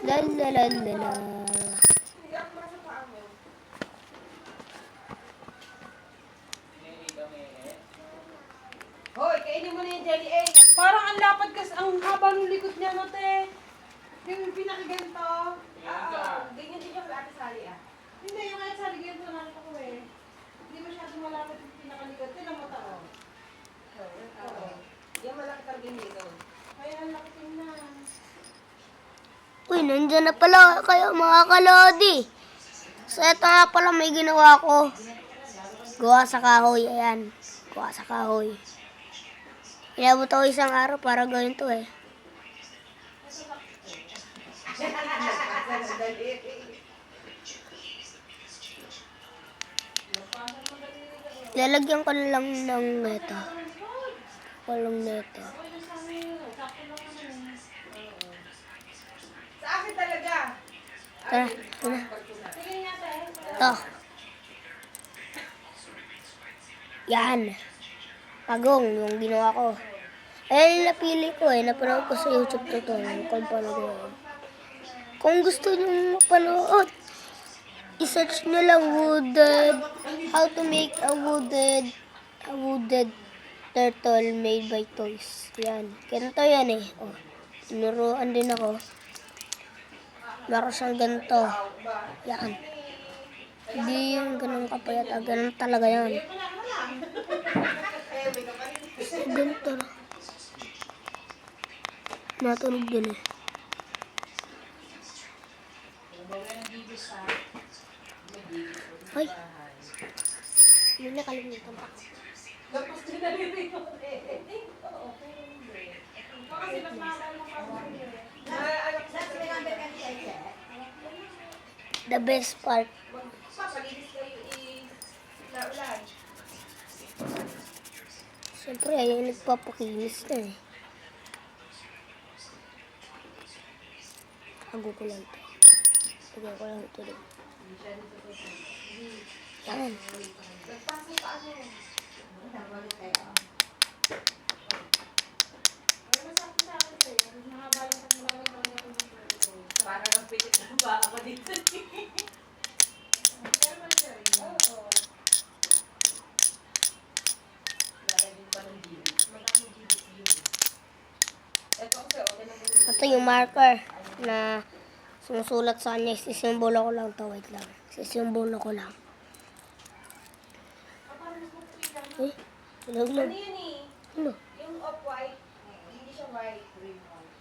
La la la la la. Hoy, kainin mo na yung jelly egg. Parang ang lapad kasi, ang haba ng likod niya, no, te. Yung pinakaganto. Ganyan din yung Ate Sally, ah. Hindi, yung Ate Sally, ganyan ko nakita ko eh. Hindi masyadong malapad yung pinakalikod. Tinan mo tao. Oo. Yung malaki talaga yung likod. Kaya ang laki tingnan. Uy, nandyan na pala kayo mga kalodi. So, ito nga pala may ginawa ko. Gawa sa kahoy, ayan. Gawa sa kahoy. Inabot ako isang araw para gawin to eh. Lalagyan ko na lang ng neto. Walang neto. Sa akin talaga. Tara, tara. Ito. Yan. Pagong, yung ginawa ko. Ayan yung napili ko eh. Napanood ko sa YouTube tutorial kung paano gawin. Kung gusto nyo mapanood, i-search nyo lang how to make a wooded turtle made by toys. Yan. Ganito yan eh. Oh, tinuruan din ako. Meron siyang ganito. Yan. Hindi yung ganun kapayat. Ganun talaga yan. Ganito. Natunog din eh. Ay. Hindi nakalimutan pa. Tapos dinaliri ko eh. Oo, hindi. Kasi mas mahal mo kasi. The best part. Papalinis kayo i-laulan. Siyempre, ayun nagpapakinis na eh. Tago ko lang ito. Tago ko lang ito. Yan. Nagpasok ka ano. Parang ang pilit na ba ako dito. Ito yung marker na sumusulat sa kanya. Sisimbolo ko lang ito. Wait lang. Sisimbolo ko lang. Eh, ilog lang. Ano yun eh? Ano? Yung off-white, hindi siya white. Green white.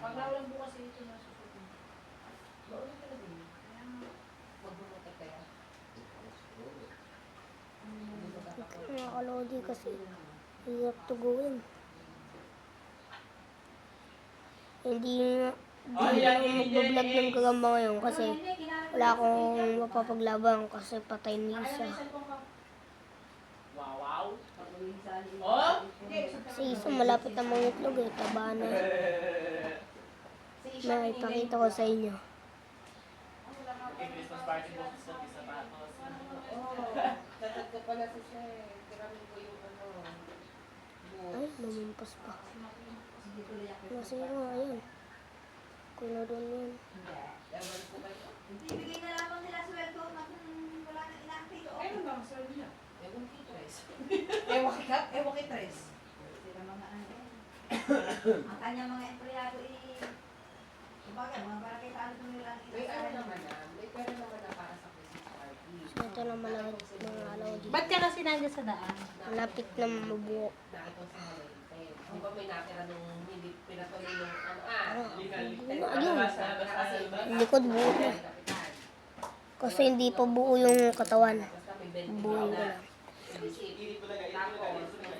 Pag nawalan bukas ito na susutin. Baunin ka na din. Magbumutot kaya. Mga kalodi kasi hirap to gawin. Hindi na ako mag-vlog ng gagamba ngayon kasi wala akong mapapaglaban kasi patay ni isa. Wow. Oh? Kasi isa malapit na mga itlog eh, taba na. Na ipakita ko sa inyo. Okay, Christmas party mo sa sapatos. Tatag ko pala si Shay. Kiramin ko yung ano. Ay, lumimpas pa. Masira nga yan. Kuno doon yun. Ibigay na lamang nila sweldo na wala nang inaaktibo. Ayun ba, sir niya? Ewan kay Tres. Ewan kay Tres. Sila mga ano. Ang kanyang mga empleyado kumbaga, mga barakita ano nila. May ano naman na, may pera naman na para sa Christmas party. So, ito na malapit mga kalodi. Ba't ka kasi nandiyan sa daan? Malapit na mabuo. Nakatong sa Malayte. Di ba may natira nung hindi pinatuloy nung ano Ayun. Likod buo na. Kasi hindi pa buo yung katawan. Buo ko lang.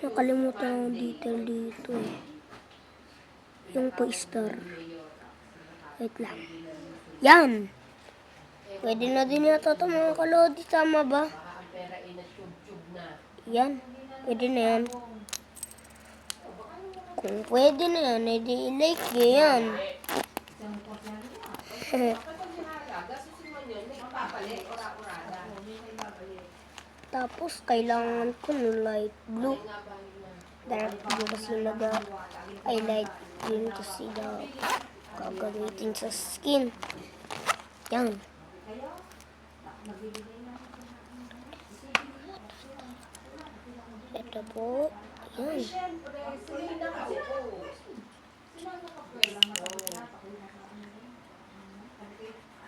Nakalimutan ang detail dito eh. Yung poster. Wait lang. Yan! Pwede na din yata ito mga kalodi. Tama ba? ang pera ay na-tube na. Yan. Pwede na yan. Kung pwede na yan, edi i-like nyo yan. Kapag hinaga, gasusin mo yun, may papalit, ora-orada. Tapos, kailangan ko ng light blue. Nga ba yun na? Darap yun kasi nag-highlight yun kasi na gagamitin sa skin. Yan. Kayo, nagbibigay na. Ito po. Yan. Siyempre, sila yung nakaupo. Sila ang nakapwesto.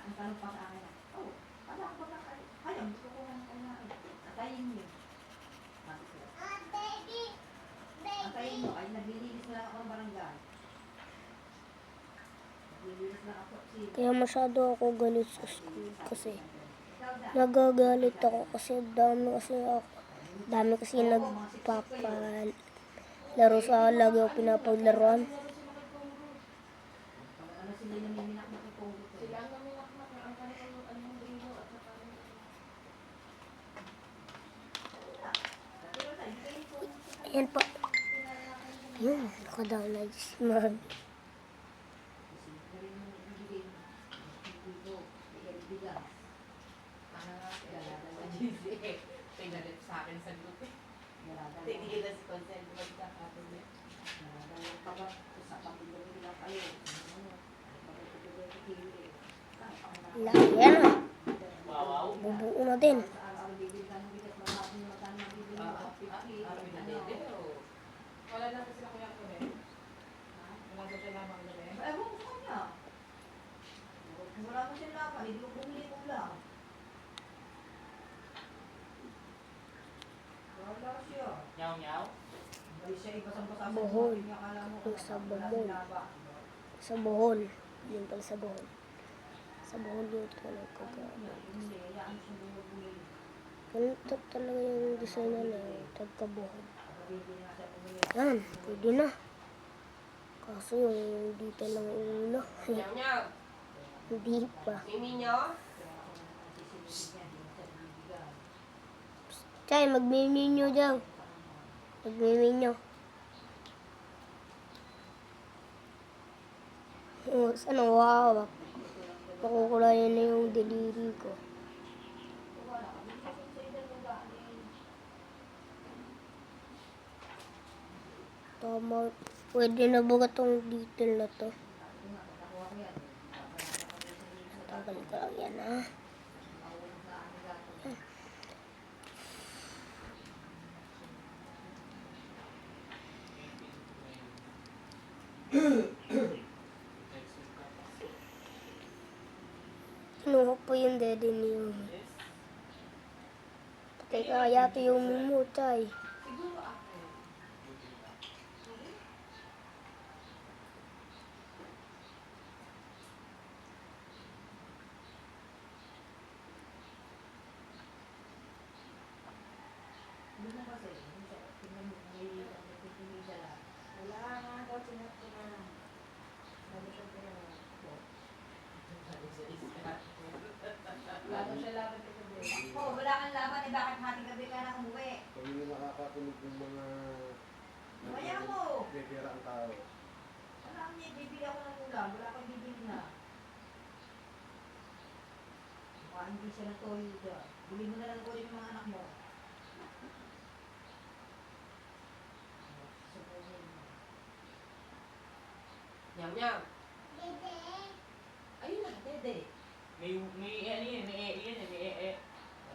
Ang tanong pa sa akin, oh, ano ako ba kakain? Ayaw, gusto ko lang kumain. Atayin niyo. Atayin mo, ay naglilinis na ako ng barangay. Naglilinis na ako. Kaya masyado ako galit sa school kasi nagagalit ako kasi dami kasi nagpapalaro sa lagi ako pinapaglaruan. Ano sila yung namiminak na kipong ko. Sila ang naminakmak na ang kanilang anong lino at saka Ayan po. Yun, nakadala si Mami. Pinalit sa akin sa group eh. Tigil na si Consent magkakapon niya. Ayan na. Wow. Bubuo na din. wala na sila kuya ko eh. Wala na sila lamang na eh. Ewan ko sa kanya. Wala mo siya laban, hindi ko bumili ko lang. Wala siya. Nyaw nyaw. Bali siya ibasang-basa sa Bohol. buhay niya, akala mo Yung sa wala Bohol. sinaba. Sa Bohol. Yun pala sa Bohol. Sa Bohol yun talaga kagaya. Hindi, hayaan siya bumili. Ganito talaga yung design nila. Tagka-Bohol. Hindi na siya bumili. Yan, pwede na. Kaso yung dito lang ulo. Nyaw nyaw. Hindi pa. Mimi nyo. Chay, magmiminyo daw. Magmiminyo. Oh, sana wow. Makukulayan na yung deliri ko. Tama. Pwede na ba itong detail na to? Tagal ko lang yan ha. Kinuha po yung daddy ni Yumi. Patay kaya ito yung mumutay. Siguro ako. Hindi mo kasi, tingnan mo, may siya lahat. Wala nga daw sinat ko na. Sabi ko ko na. Wala daw siya laban ko sabi. Oh, wala kang laban, eh bakit hating gabi ka na umuwi? Kami yung nakakakunig ng mga Kaya mo! bebera ang tao. Wala kang bibili ako ng ulam, wala kang bibili na. Baka hindi siya na toyo dyan. Bili mo na lang ko yung mga anak mo. Nyaw nyaw. Ayun na, dede. May ano yun, may yun, may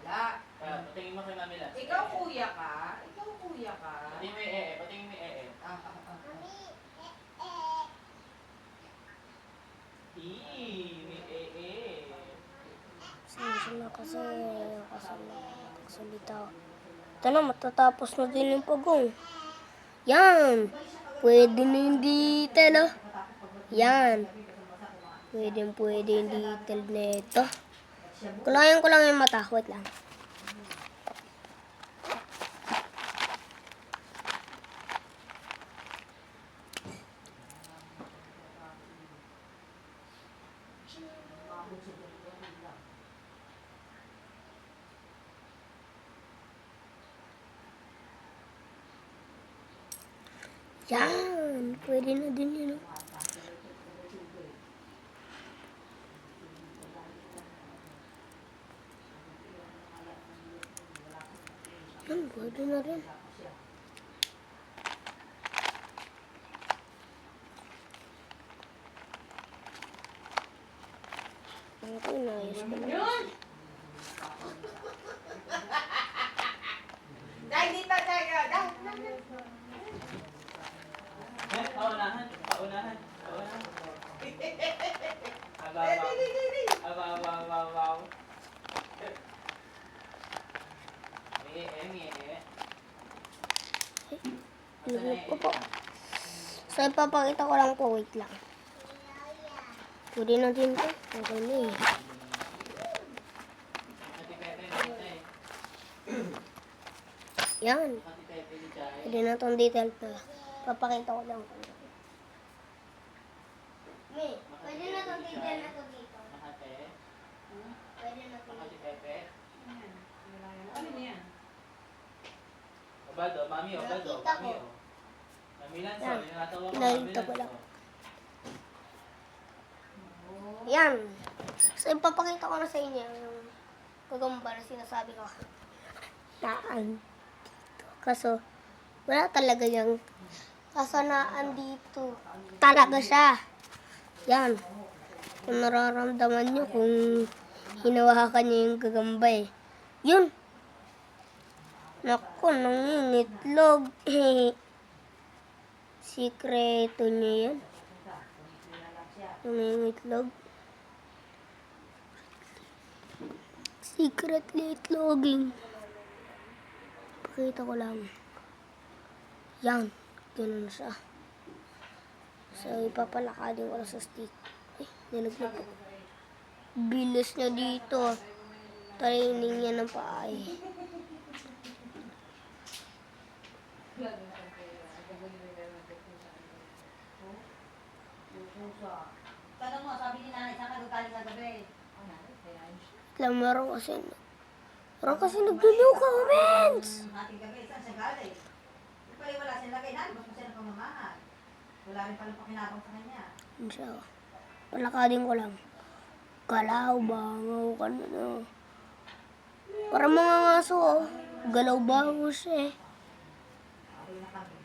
Wala. patingin mo kay Mami Lats. Ikaw kuya ka. Ikaw kuya ka. Patingin mo patingin mo may Sensya na kasi nakasalita. Ito na, matatapos na din yung pagong. Yan! Pwede na yung detail, oh. Yan. Pwede yung detail na ito. Kulayan ko lang yung mata. Wait lang. Yan! Pwede na din yun, oh. Yan, pwede na rin. Yun! Dahil dito, dahil. Paunahan. Abaw. Luhok ko po. So, ipapakita ko lang po. Wait lang. Pwede natin ito. Okay na eh. Yan. Pwede na itong detail to. Papakita ko lang. May, pwede na itong detail na to dito. Pwede na itong detail. Ano niyan? Obado, mami. Nakita ko. Mami lang Yan. natawa ko. Nakita ko lang. Yan. So, ipapakita ko na sa inyo yung gagamba na sinasabi ko. Naan dito. Kaso, wala talaga yung kaso naan dito. Talaga siya. Yan. Kung nararamdaman nyo kung hinawakan nyo yung gagamba eh. Yun. Naku, nangingitlog. Sikreto niya yan. Nangingitlog. Secretly itloging. Pakita ko lang. Yan. Ganun siya. So, ipapalakadin ko lang sa stick. Ay, nilaglag ko. Bilis niya dito. Training niya ng paay. Tanong mo, sabi ni nanay, saan ka galing kagabi? Alam, meron kasi nag-new comments. Ating gabi, saan siya galing? Di pala wala siyang lagay, nanay, ba't mo siya napamamahal? Wala rin pala pakinabang sa kanya. Yan siya. Palakadin ko lang. Galaw, bangaw, ano. Para mga ngaso, oh. Galaw, bangaw siya eh. Okay na kami.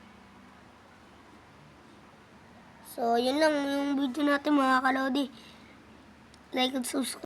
So, yun lang yung video natin mga kalodi. Like and subscribe.